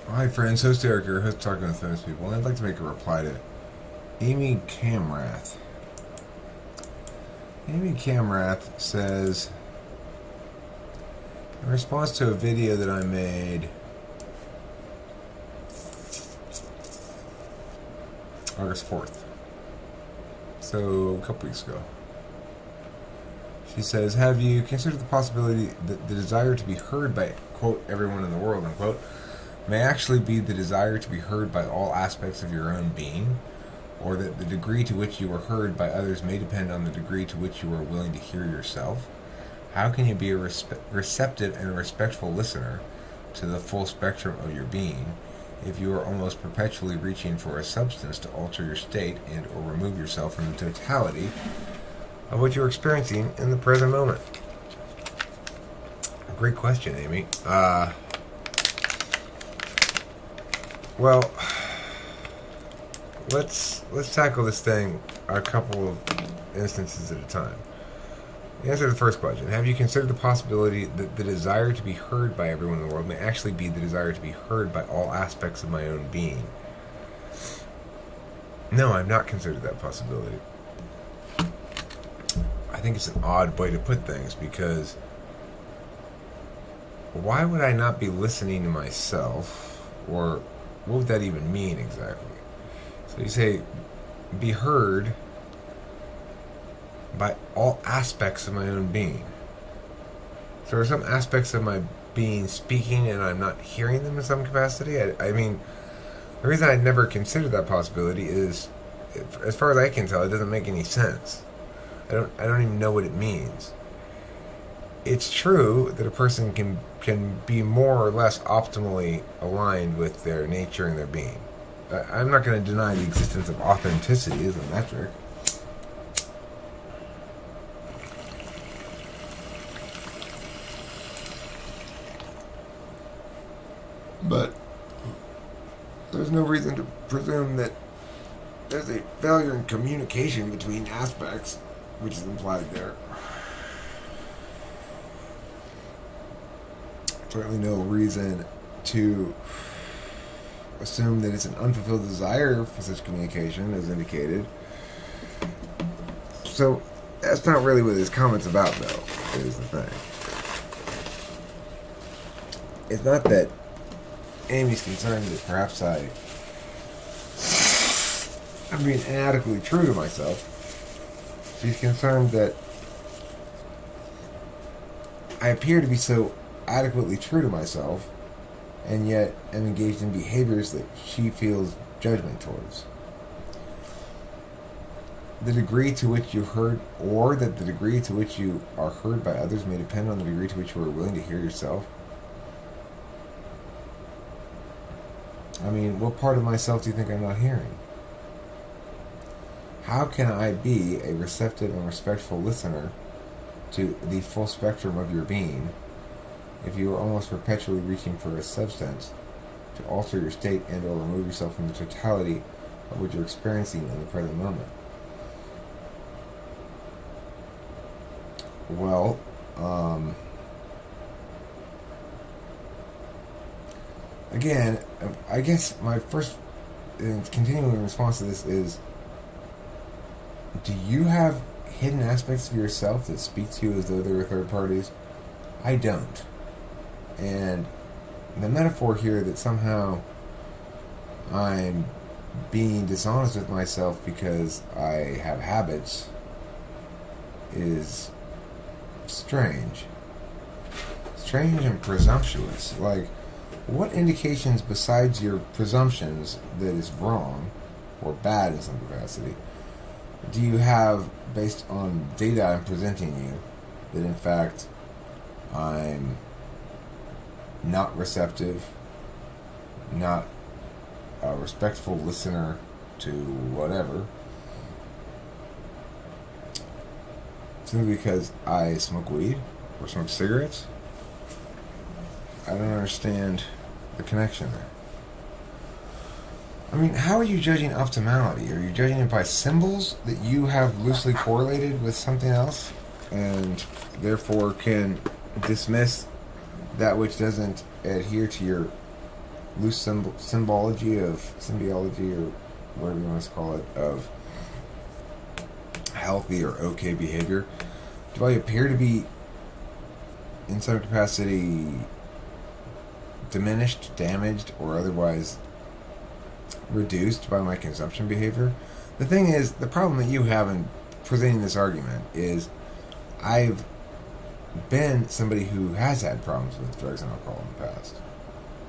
Hi friends, host Eric here, host Talking with Famous People, and I'd like to make a reply to Amy Camrath. Amy Camrath says, in response to a video that I made August 4th, so a couple weeks ago, she says, have you considered the possibility that the desire to be heard by, quote, everyone in the world, unquote, may actually be the desire to be heard by all aspects of your own being, or that the degree to which you are heard by others may depend on the degree to which you are willing to hear yourself? How can you be a receptive and respectful listener to the full spectrum of your being if you are almost perpetually reaching for a substance to alter your state and or remove yourself from the totality of what you're experiencing in the present moment? Great question, Amy. Well, let's tackle this thing a couple of instances at a time. The answer to the first question: have you considered the possibility that the desire to be heard by everyone in the world may actually be the desire to be heard by all aspects of my own being? No, I've not considered that possibility. I think it's an odd way to put things, because why would I not be listening to myself? Or what would that even mean exactly? So you say, be heard by all aspects of my own being. So are some aspects of my being speaking and I'm not hearing them in some capacity? I mean, the reason I'd never considered that possibility is, as far as I can tell, it doesn't make any sense. I don't even know what it means. It's true that a person can be more or less optimally aligned with their nature and their being. I'm not going to deny the existence of authenticity as a metric. But there's no reason to presume that there's a failure in communication between aspects, which is implied there. Certainly no reason to assume that it's an unfulfilled desire for such communication as indicated. So that's not really what his comment's about, though, is the thing. It's not that Amy's concerned that perhaps I'm being inadequately true to myself. She's concerned that I appear to be so adequately true to myself, and yet am engaged in behaviors that she feels judgment towards. The degree to which you heard, or that the degree to which you are heard by others may depend on the degree to which you are willing to hear yourself. I mean, what part of myself do you think I'm not hearing? How can I be a receptive and respectful listener to the full spectrum of your being if you are almost perpetually reaching for a substance to alter your state and or remove yourself from the totality of what you're experiencing in the present moment? Well, again, I guess my first continuing response to this is, do you have hidden aspects of yourself that speak to you as though they were third parties? I don't. And the metaphor here that somehow I'm being dishonest with myself because I have habits is strange. Strange and presumptuous. Like, what indications besides your presumptions that is wrong or bad in some capacity do you have based on data I'm presenting you that in fact I'm not receptive, not a respectful listener to whatever, simply because I smoke weed or smoke cigarettes? I don't understand the connection there. I mean, how are you judging optimality? Are you judging it by symbols that you have loosely correlated with something else, and therefore can dismiss that which doesn't adhere to your loose symbology of symbiology, or whatever you want to call it, of healthy or okay behavior, do I appear to be in some capacity diminished, damaged, or otherwise reduced by my consumption behavior? The thing is, the problem that you have in presenting this argument is I've been somebody who has had problems with drugs and alcohol in the past.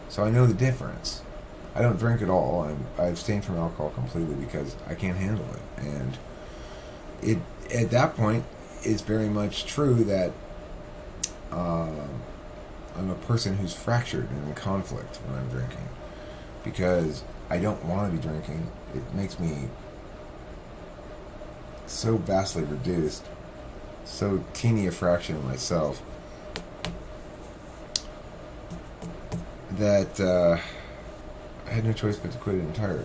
So I know the difference. I don't drink at all. I abstain from alcohol completely because I can't handle it. And it at that point, it's very much true that I'm a person who's fractured and in conflict when I'm drinking, because I don't want to be drinking. It makes me so vastly reduced, so teeny a fraction of myself, that I had no choice but to quit it entirely.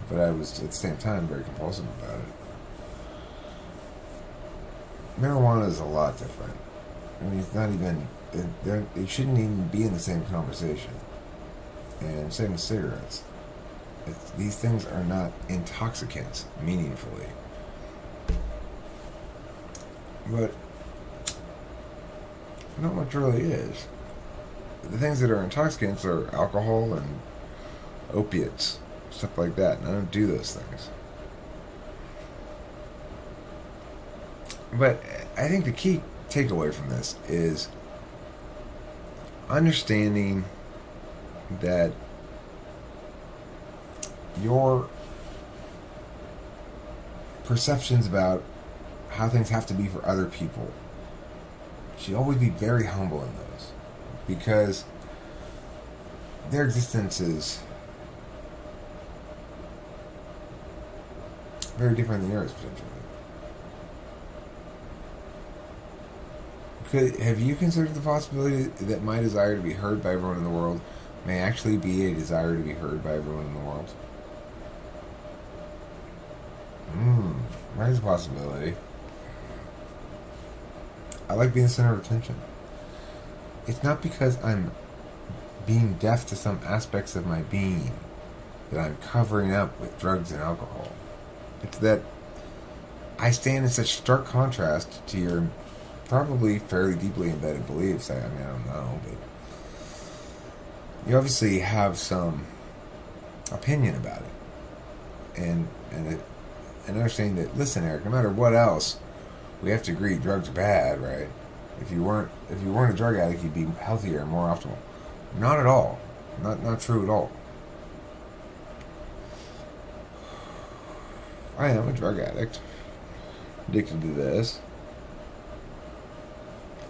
But I was, at the same time, very compulsive about it. Marijuana is a lot different. I mean, it's not even, it shouldn't even be in the same conversation. And same with cigarettes. These things are not intoxicants, meaningfully. But not much really is. The things that are intoxicants are alcohol and opiates, stuff like that, and I don't do those things. But I think the key takeaway from this is understanding that your perceptions about how things have to be for other people should always be very humble in those, because their existence is very different than yours, potentially. Have you considered the possibility that my desire to be heard by everyone in the world may actually be a desire to be heard by everyone in the world? There's a possibility. I like being the center of attention. It's not because I'm being deaf to some aspects of my being that I'm covering up with drugs and alcohol. It's that I stand in such stark contrast to your probably fairly deeply embedded beliefs. I mean, I don't know, but you obviously have some opinion about it, and understanding that, listen, Eric, no matter what else, we have to agree drugs are bad, right? If you weren't a drug addict, you'd be healthier and more optimal. Not at all. Not true at all. I am a drug addict, addicted to this.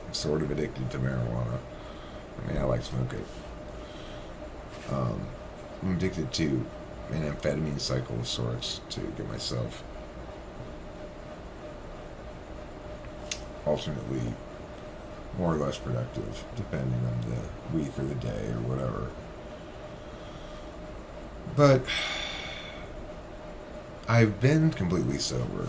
I'm sort of addicted to marijuana. I mean, I like smoke it. I'm addicted to an amphetamine cycle of sorts to get myself alternately more or less productive, depending on the week or the day or whatever. But I've been completely sober.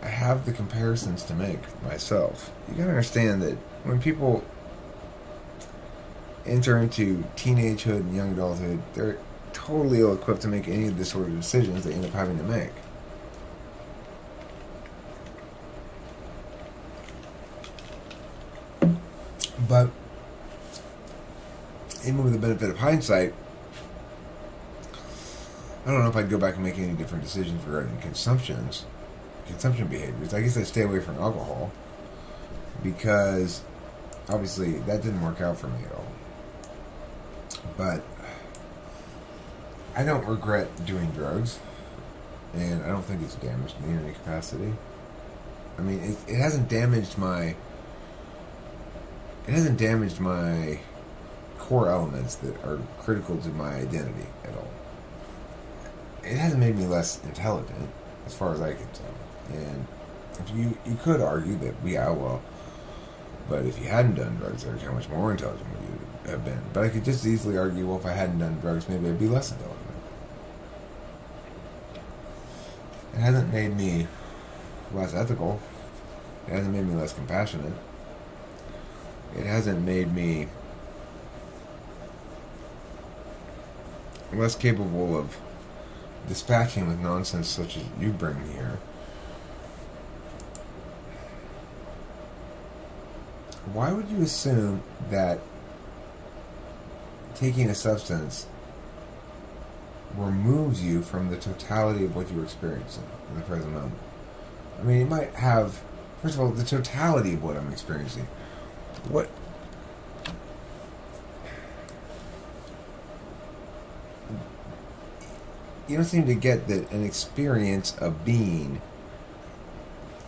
I have the comparisons to make myself. You gotta understand that when people enter into teenagehood and young adulthood, they're totally ill-equipped to make any of the sort of decisions they end up having to make. But even with the benefit of hindsight, I don't know if I'd go back and make any different decisions regarding consumption behaviors. I guess I'd stay away from alcohol, because obviously that didn't work out for me at all. But I don't regret doing drugs, and I don't think it's damaged me in any capacity. I mean, it hasn't damaged my core elements that are critical to my identity at all. It hasn't made me less intelligent, as far as I can tell. And if you could argue that, but if you hadn't done drugs, Eric, how much more intelligent would you have been? But I could just easily argue, well, if I hadn't done drugs, maybe I'd be less intelligent. It hasn't made me less ethical. It hasn't made me less compassionate. It hasn't made me less capable of dispatching with nonsense such as you bring here, why would you assume that taking a substance removes you from the totality of what you're experiencing in the present moment? I mean, it might have, first of all, the totality of what I'm experiencing. What? You don't seem to get that an experience of being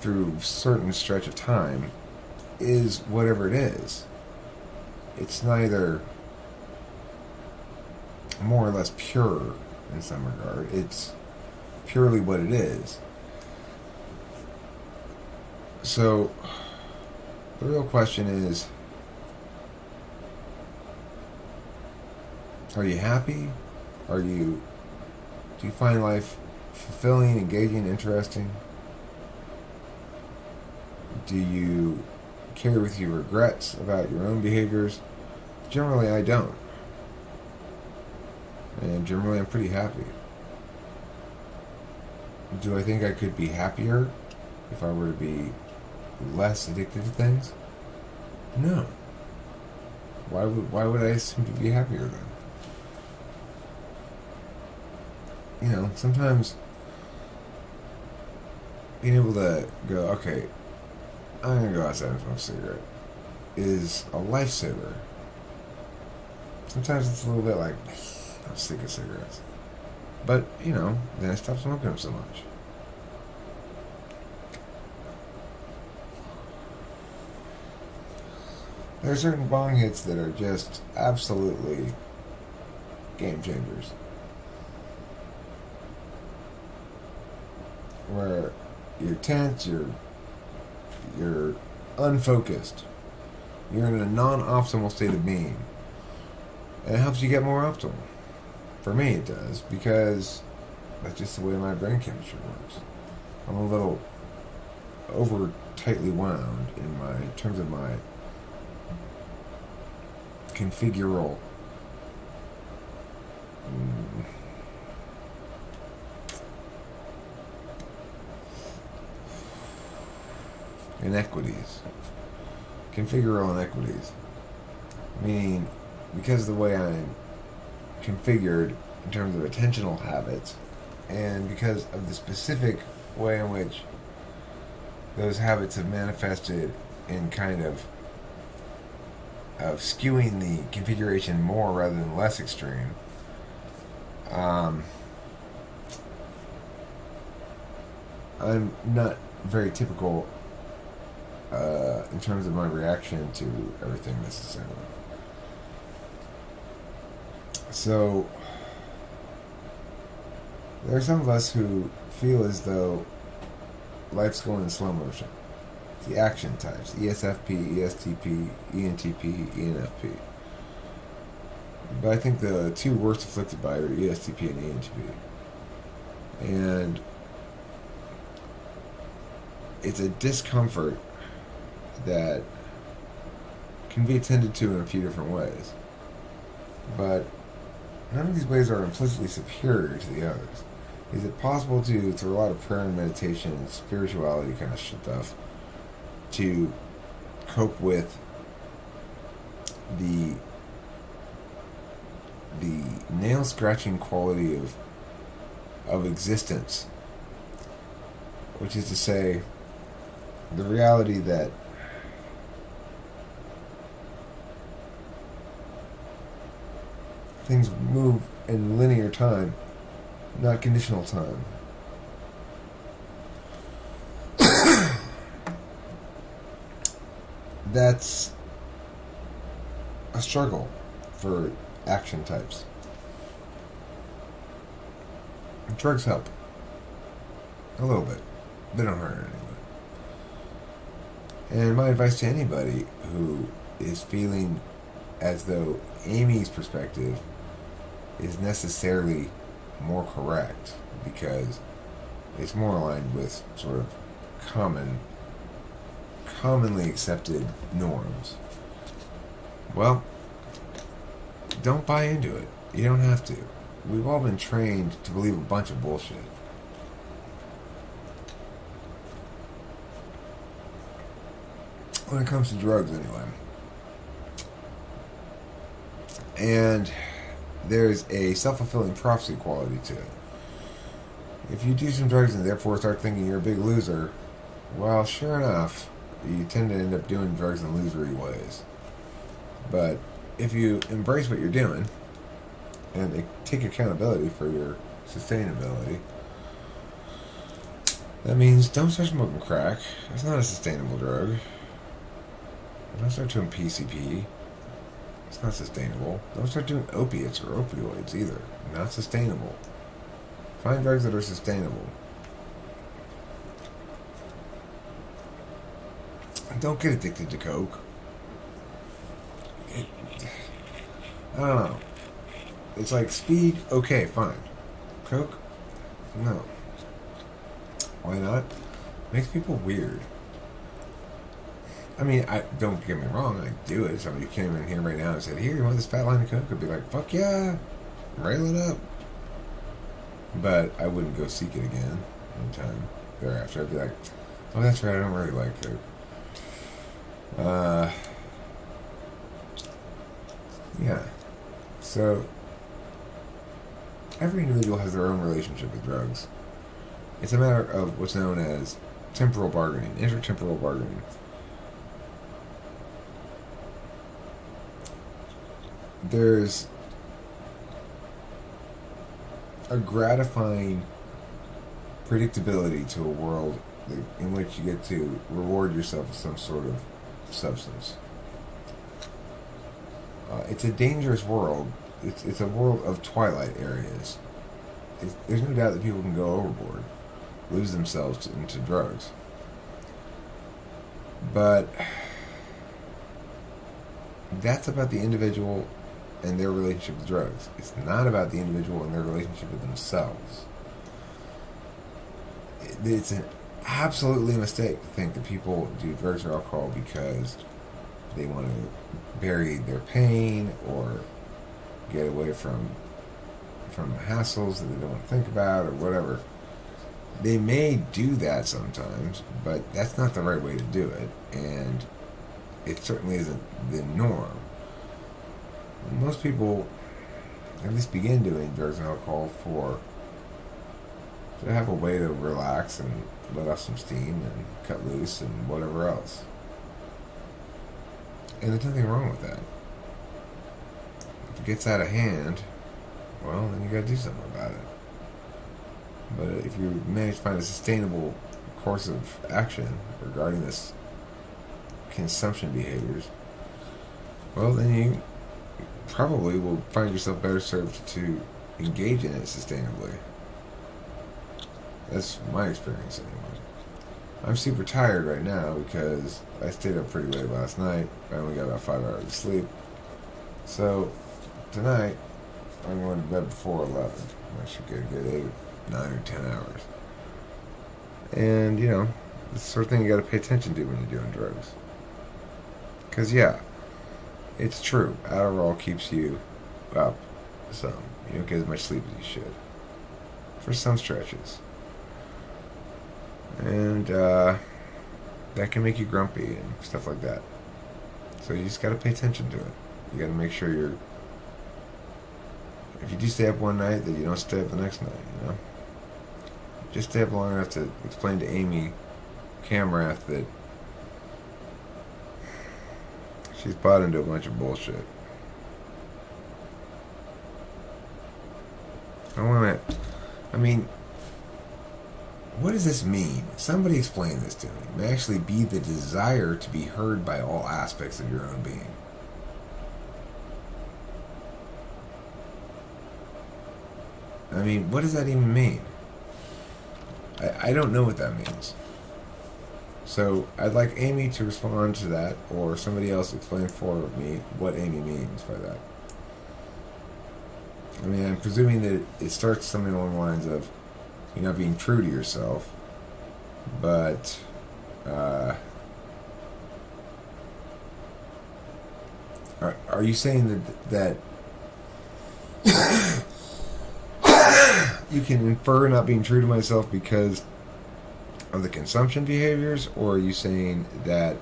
through a certain stretch of time is whatever it is. It's neither more or less pure in some regard. It's purely what it is. So the real question is, are you happy? Do you find life fulfilling, engaging, interesting? Do you carry with you regrets about your own behaviors? Generally, I don't. And generally, I'm pretty happy. Do I think I could be happier if I were to be less addicted to things? No. Why would I assume to be happier then? You know, sometimes being able to go, okay, I'm going to go outside and smoke a cigarette is a lifesaver. Sometimes it's a little bit like, I'm sick of cigarettes. But, you know, then I stop smoking them so much. There are certain bong hits that are just absolutely game changers. Where you're tense, you're unfocused. You're in a non-optimal state of being. And it helps you get more optimal. For me it does, because that's just the way my brain chemistry works. I'm a little over tightly wound in terms of my configural inequities. Configural inequities. Meaning, because of the way I'm configured in terms of attentional habits, and because of the specific way in which those habits have manifested in kind of skewing the configuration more rather than less extreme, I'm not very typical in terms of my reaction to everything necessarily. So there are some of us who feel as though life's going in slow motion. The action types: ESFP, ESTP, ENTP, ENFP. But I think the two worst afflicted by it are ESTP and ENTP. And it's a discomfort that can be attended to in a few different ways. But none of these ways are implicitly superior to the others. Is it possible to, through a lot of prayer and meditation and spirituality kind of stuff, to cope with the nail-scratching quality of existence? Which is to say, the reality that things move in linear time, not conditional time. That's a struggle for action types. Drugs help. A little bit. They don't hurt anyway. And my advice to anybody who is feeling as though Amy's perspective is necessarily more correct because it's more aligned with sort of commonly accepted norms. Well, don't buy into it. You don't have to. we've all been trained to believe a bunch of bullshit. When it comes to drugs, anyway. And there's a self-fulfilling prophecy quality to it. If you do some drugs and therefore start thinking you're a big loser, well, sure enough, you tend to end up doing drugs in losery ways. But if you embrace what you're doing and take accountability for your sustainability, that means don't start smoking crack. It's not a sustainable drug. Don't start doing PCP. It's not sustainable. Don't start doing opiates or opioids either. Not sustainable. Find drugs that are sustainable. Don't get addicted to coke. I don't know. It's like speed, okay, fine. Coke? No. Why not? Makes people weird. I mean, don't get me wrong, I do it. If somebody came in here right now and said, here, you want this fat line of coke? I'd be like, fuck yeah, rail it up. But I wouldn't go seek it again anytime thereafter. I'd be like, oh, that's right, I don't really like coke. Yeah. So, every individual has their own relationship with drugs. It's a matter of what's known as temporal bargaining, intertemporal bargaining. There's a gratifying predictability to a world in which you get to reward yourself with some sort of substance. It's a dangerous world. It's a world of twilight areas. There's no doubt that people can go overboard, lose themselves into drugs. But that's about the individual and their relationship with drugs. It's not about the individual and their relationship with themselves. It's absolutely a mistake to think that people do drugs or alcohol because they want to bury their pain or get away from hassles that they don't want to think about or whatever. They may do that sometimes, but that's not the right way to do it, and it certainly isn't the norm. Most people at least begin doing drugs and alcohol to have a way to relax and let off some steam and cut loose and whatever else. And there's nothing wrong with that. If it gets out of hand, well, then you gotta do something about it. But if you manage to find a sustainable course of action regarding this consumption behaviors, well, then you probably will find yourself better served to engage in it sustainably. That's my experience anyway. I'm super tired right now because I stayed up pretty late last night. I only got about 5 hours of sleep. So tonight I'm going to bed before 11. I should get a good 8, 9 or 10 hours. And, you know, it's the sort of thing you got to pay attention to when you're doing drugs. Because, yeah, it's true. Adderall keeps you up some. You don't get as much sleep as you should. For some stretches. And that can make you grumpy and stuff like that. So you just got to pay attention to it. You got to make sure if you do stay up one night, that you don't stay up the next night, you know? Just stay up long enough to explain to Amy Camrath that she's bought into a bunch of bullshit. What does this mean? Somebody explain this to me. It may actually be the desire to be heard by all aspects of your own being. I mean, what does that even mean? I don't know what that means. So I'd like Amy to respond to that, or somebody else explain for me what Amy means by that. I mean, I'm presuming that it starts something along the lines of you're not being true to yourself, but are you saying that you can infer not being true to myself because of the consumption behaviors, or are you saying that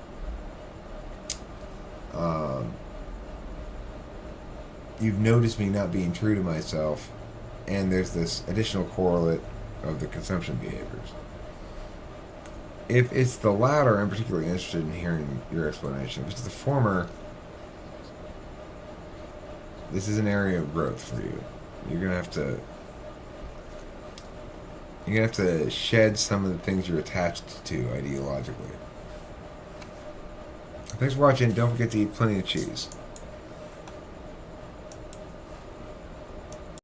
you've noticed me not being true to myself, and there's this additional correlate of the consumption behaviors? If it's the latter, I'm particularly interested in hearing your explanation. If it's the former, this is an area of growth for you. You're gonna have to shed some of the things you're attached to ideologically. Thanks for watching. Don't forget to eat plenty of cheese.